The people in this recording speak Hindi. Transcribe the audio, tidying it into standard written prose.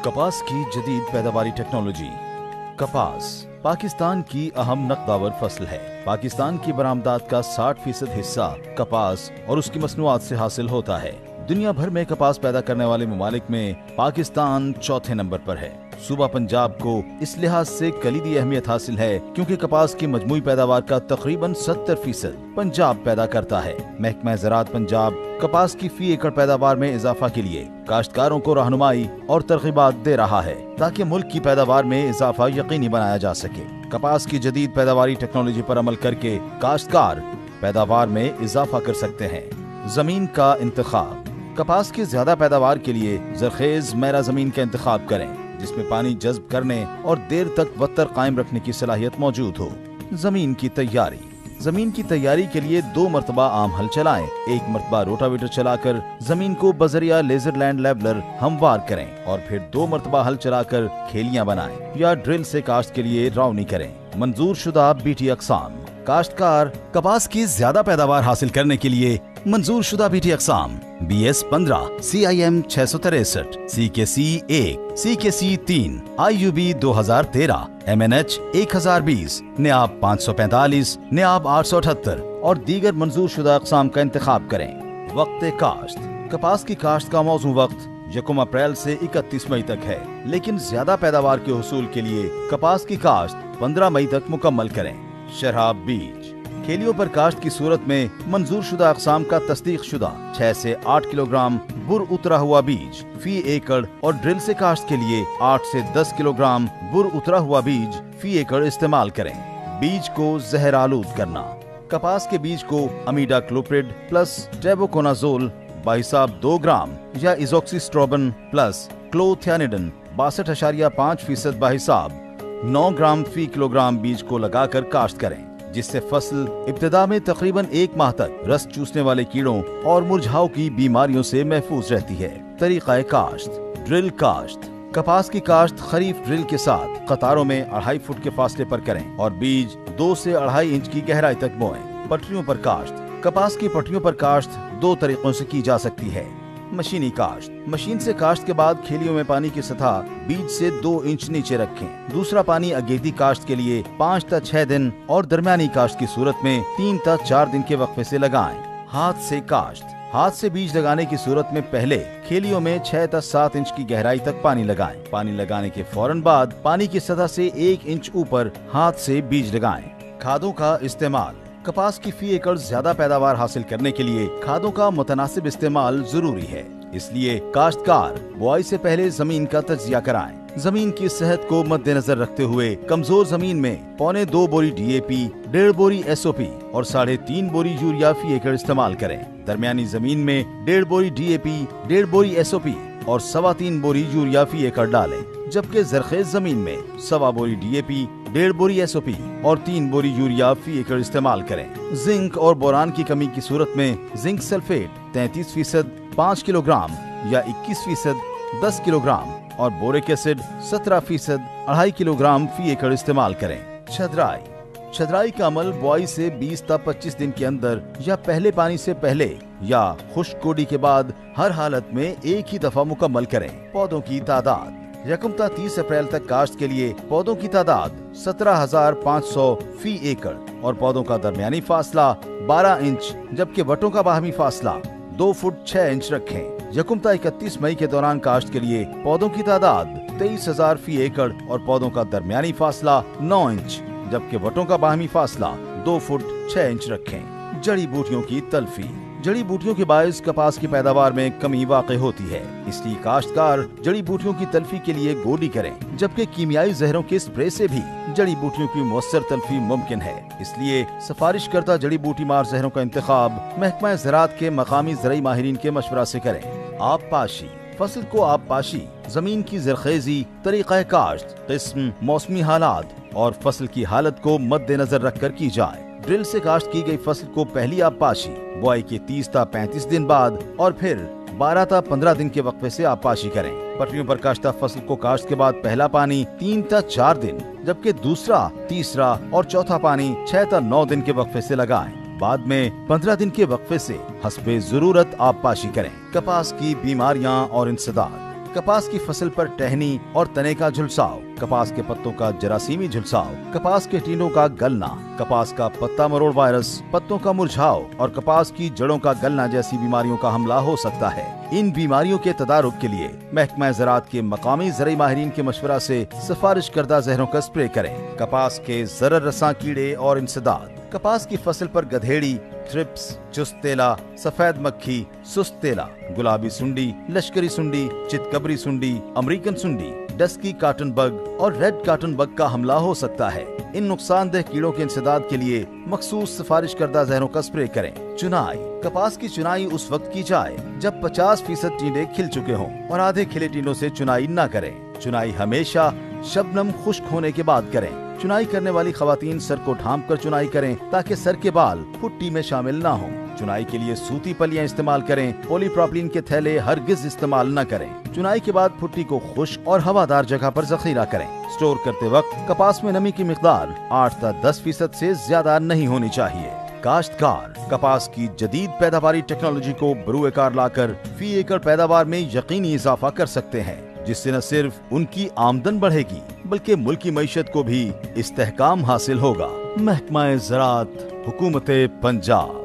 कपास की जदीद पैदावारी टेक्नोलॉजी। कपास पाकिस्तान की अहम नकदावर फसल है। पाकिस्तान की बरामदात का 60% हिस्सा कपास और उसकी मसनूआत से हासिल होता है। दुनिया भर में कपास पैदा करने वाले ममालिक में पाकिस्तान चौथे नंबर पर है। सूबा पंजाब को इस लिहाज से कलीदी अहमियत हासिल है क्योंकि कपास की मजमूई पैदावार का तकरीबन 70% पंजाब पैदा करता है। महकमा ज़राअत पंजाब कपास की फी एकड़ पैदावार में इजाफा के लिए काश्तकारों को रहनुमाई और तरगीबात दे रहा है ताकि मुल्क की पैदावार में इजाफा यकीनी बनाया जा सके। कपास की जदीद पैदावारी टेक्नोलॉजी पर अमल करके काश्तकार पैदावार में इजाफा कर सकते हैं। जमीन का इंतखाब। कपास की ज्यादा पैदावार के लिए जरखेज मैरा जमीन का इंतखाब करें जिसमें पानी जज्ब करने और देर तक वत्तर कायम रखने की सलाहियत मौजूद हो। जमीन की तैयारी। जमीन की तैयारी के लिए 2 मरतबा आम हल चलाएं। 1 मरतबा रोटावेटर चलाकर जमीन को बजरिया लेजर लैंड लेवलर हमवार करें और फिर 2 मरतबा हल चलाकर खेलियां बनाएं या ड्रिल से काश्त के लिए रावनी करें। मंजूर शुदा बीटी अक़साम। काश्तकार कपास की ज्यादा पैदावार हासिल करने के लिए मंजूर शुदा BT अक़साम BS 15, CIM 663, CKC 1, CKC 3, IUB 2013, MNH 1020, NAB 545, NAB 878 और दीगर मंजूर शुदा अक़साम का इंतखाब करें। वक्त काश्त। कपास की काश्त का मौजू वक्त 1 अप्रैल से 31 मई तक है, लेकिन ज्यादा पैदावार के हुसूल के लिए कपास की काश्त 15 मई तक मुकम्मल करें। शराब बीज। खेलियों पर काश्त की सूरत में मंजूर शुदा अक़साम का तस्दीक शुदा 6 से 8 किलोग्राम बुर उतरा हुआ बीज फी एकड़ और ड्रिल से काश्त के लिए 8 से 10 किलोग्राम बुर उतरा हुआ बीज फी एकड़ इस्तेमाल करें। बीज को जहर आलूद करना। कपास के बीज को अमीडा क्लोप्रिड प्लस टेबुकोनाजोल बाहिसाब 2 ग्राम या इजोक्सीस्ट्रोबिन प्लस क्लोथियानिडन 62.5% बाहिसाब 9 ग्राम फी किलोग्राम बीज को लगाकर काश्त करें, जिससे फसल इब्तिदा में तकरीबन 1 माह तक रस चूसने वाले कीड़ों और मुरझाओं की बीमारियों से महफूज रहती है। तरीक़ा काश्त। ड्रिल काश्त। कपास की काश्त खरीफ ड्रिल के साथ कतारों में 2.5 फुट के फासले पर करें और बीज 2 से 2.5 इंच की गहराई तक बोएं। पटरियों पर काश्त। कपास की पटरियों पर काश्त 2 तरीकों से की जा सकती है। मशीनी काश्त। मशीन से काश्त के बाद खेलियों में पानी की सतह बीज से 2 इंच नीचे रखें। दूसरा पानी अगेती काश्त के लिए 5 से 6 दिन और दरमियानी काश्त की सूरत में 3 से 4 दिन के वक्फे से लगाएं। हाथ से काश्त। हाथ से बीज लगाने की सूरत में पहले खेलियों में 6 से 7 इंच की गहराई तक पानी लगाएं। पानी लगाने के फौरन बाद पानी की सतह से 1 इंच ऊपर हाथ से बीज लगाएं। खादों का इस्तेमाल। कपास की फी एकड़ ज्यादा पैदावार हासिल करने के लिए खादों का मुतनासिब इस्तेमाल जरूरी है, इसलिए काश्तकार बुआई से पहले जमीन का तज्जिया कराएं। जमीन की सेहत को मद्देनजर रखते हुए कमजोर जमीन में 1.25 बोरी DAP, 1.5 बोरी SOP और 3.5 बोरी यूरिया फी एकड़ इस्तेमाल करें। दरमियानी जमीन में 1.5 बोरी DAP, 1.5 बोरी SOP और 3.25 बोरी यूरिया फी एकड़ डालें, जबकि जरखेज जमीन में 1.25 बोरी DAP, 1.5 बोरी SOP और 3 बोरी यूरिया फी एकड़ इस्तेमाल करें। जिंक और बोरान की कमी की सूरत में जिंक सल्फेट 33% 5 किलोग्राम या 21% 10 किलोग्राम और बोरिक एसिड 17% 2.5 किलोग्राम फी एकड़ इस्तेमाल करें। छदराई। छदराई का अमल बुआई से 20 से 25 दिन के अंदर या पहले पानी से पहले या खुश्क कोड़ी के बाद हर हालत में एक ही दफा मुकम्मल करें। पौधों की तादाद। 1 से 30 अप्रैल तक काश्त के लिए पौधों की तादाद 17,500 फी एकड़ और पौधों का दरमियानी फासला 12 इंच जबकि वटों का बाहमी फासला 2 फुट 6 इंच रखें। 1 से 31 मई के दौरान काश्त के लिए पौधों की तादाद 23,000 फी एकड़ और पौधों का दरमियानी फासला 9 इंच जबकि वटों का बाहमी फासला 2 फुट 6 इंच रखें। जड़ी बूटियों की तल्फी। जड़ी बूटियों के बायस कपास की पैदावार में कमी वाक़ई होती है, इसलिए काश्तकार जड़ी बूटियों की तल्फी के लिए गोडी करें, जबकि कीमियाई जहरों के स्प्रे से भी जड़ी बूटियों की मुअस्सर तल्फी मुमकिन है। इसलिए सिफारिश करता जड़ी बूटी मार जहरों का इंतखाब महकमा ज़राअत के मकामी ज़रई माहिरीन के मशवरा से करें। आब पाशी। फसल को आब पाशी जमीन की जरखेजी, तरीक़ा काश्त, किस्म, मौसमी हालात और फसल की हालत को मद्देनजर रखकर की जाए। ड्रिल से काश्त की गई फसल को पहली आब पाशी बुआई के 30 से 35 दिन बाद और फिर 12 से 15 दिन के वक्फे से आब पाशी करें। पटरियों पर काश्ता फसल को काश्त के बाद पहला पानी 3 से 4 दिन जबकि दूसरा, तीसरा और चौथा पानी 6 से 9 दिन के वक्फे से लगाएं। बाद में 15 दिन के वक्फे से हस्बे जरूरत आब पाशी करें। कपास की बीमारियां और इंसदाद। कपास की फसल पर टहनी और तने का झुलसाव, कपास के पत्तों का जरासीमी झुलसाव, कपास के टीनों का गलना, कपास का पत्ता मरोड़ वायरस, पत्तों का मुरझाव और कपास की जड़ों का गलना जैसी बीमारियों का हमला हो सकता है। इन बीमारियों के तदारुक के लिए महकमा ज़राअत के मकामी ज़राई माहिरीन के मशवरा से सिफारिश करदा जहरों का स्प्रे करें। कपास के ज़रर रसां कीड़े और इंसदाद, कपास की फसल पर गधेड़ी, थ्रिप्स, चुस्त तेला, सफेद मक्खी, सुस्त तेला, गुलाबी सुंडी, लश्करी सुंडी, चितकबरी सुंडी, अमेरिकन सुंडी, डस्की कॉटन बग और रेड कॉटन बग का हमला हो सकता है। इन नुकसानदेह कीड़ों के इंसदाद के लिए मखसूस सिफारिश करदा जहरों का स्प्रे करें। चुनाई, कपास की चुनाई उस वक्त की जाए जब 50% टींडे खिल चुके हों और आधे खिले टींडों से चुनाई न करें। चुनाई हमेशा शबनम खुश्क होने के बाद करें। चुनाई करने वाली खवातीन सर को ढांप कर चुनाई करें ताकि सर के बाल फुट्टी में शामिल ना हों। चुनाई के लिए सूती पलियां इस्तेमाल करें, पॉलीप्रोपिलीन के थैले हरगिज इस्तेमाल न करें। चुनाई के बाद फुट्टी को खुश्क और हवादार जगह पर जखीरा करें। स्टोर करते वक्त कपास में नमी की मिकदार 8 से 10% से ज्यादा नहीं होनी चाहिए। काश्तकार कपास की जदीद पैदावारी टेक्नोलॉजी को बरूए कार लाकर फी एकड़ पैदावार में यकीनी इजाफा कर सकते हैं, जिससे न सिर्फ उनकी आमदन बढ़ेगी बल्कि मुल्क की मईशत को भी इस्तेहकाम हासिल होगा। महकमा ज़राअत, हुकूमत पंजाब।